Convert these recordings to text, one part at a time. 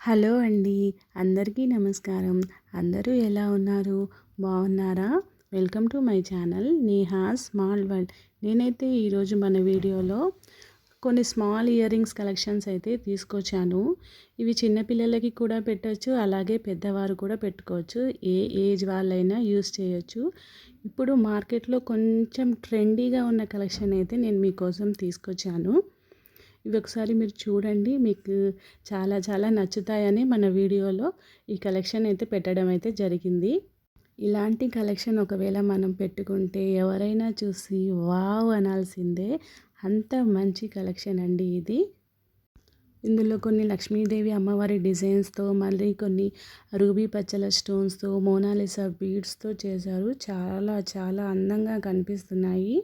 Hello అండి. అందరికీ నమస్కారం. అందరూ ఎలా ఉన్నారు? బాగున్నారా? Welcome to my channel Neha small world. నేనైతే ఈరోజు మన వీడియోలో కొన్ని స్మాల్ ఇయర్ రింగ్స్ కలెక్షన్స్ అయితే తీసుకొచ్చాను. ఇవి చిన్నపిల్లలకి కూడా పెట్టొచ్చు, అలాగే పెద్దవారు కూడా పెట్టుకోవచ్చు. ఏ ఏజ్ వాళ్ళైనా యూస్ చేయొచ్చు. ఇప్పుడు మార్కెట్లో కొంచెం ట్రెండీగా ఉన్న కలెక్షన్ అయితే నేను మీకోసం తీసుకొచ్చాను. ఇవి ఒకసారి మీరు చూడండి, మీకు చాలా చాలా నచ్చుతాయని మన వీడియోలో ఈ కలెక్షన్ అయితే పెట్టడం అయితే జరిగింది. ఇలాంటి కలెక్షన్ ఒకవేళ మనం పెట్టుకుంటే ఎవరైనా చూసి వావ్ అనాల్సిందే. అంత మంచి కలెక్షన్ అండి ఇది. ఇందులో కొన్ని లక్ష్మీదేవి అమ్మవారి డిజైన్స్తో, మళ్ళీ కొన్ని రూబీ పచ్చల స్టోన్స్తో, మోనాలిసా బీడ్స్తో చేశారు. చాలా చాలా అందంగా కనిపిస్తున్నాయి.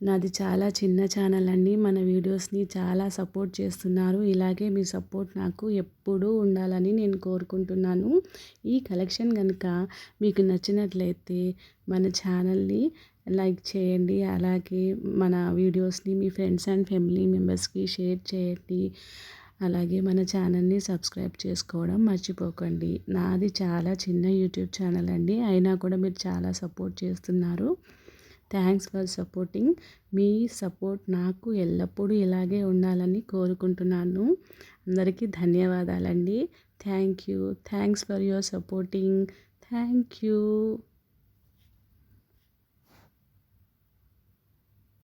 నాది చాలా చిన్న ఛానల్ అండి. మన వీడియోస్ని చాలా సపోర్ట్ చేస్తున్నారు. ఇలాగే మీ సపోర్ట్ నాకు ఎప్పుడూ ఉండాలని నేను కోరుకుంటున్నాను. ఈ కలెక్షన్ కనుక మీకు నచ్చినట్లయితే మన ఛానల్ని లైక్ చేయండి. అలాగే మన వీడియోస్ని మీ ఫ్రెండ్స్ అండ్ ఫ్యామిలీ మెంబర్స్కి షేర్ చేయండి. అలాగే మన ఛానల్ని సబ్స్క్రైబ్ చేసుకోవడం మర్చిపోకండి. నాది చాలా చిన్న యూట్యూబ్ ఛానల్ అండి, అయినా కూడా మీరు చాలా సపోర్ట్ చేస్తున్నారు. Thanks for supporting. Me support నాకు ఎల్లప్పుడూ ఇలాగే ఉండాలని కోరుకుంటున్నాను. అందరికీ ధన్యవాదాలండి. Thank you. Thanks for your supporting. Thank you.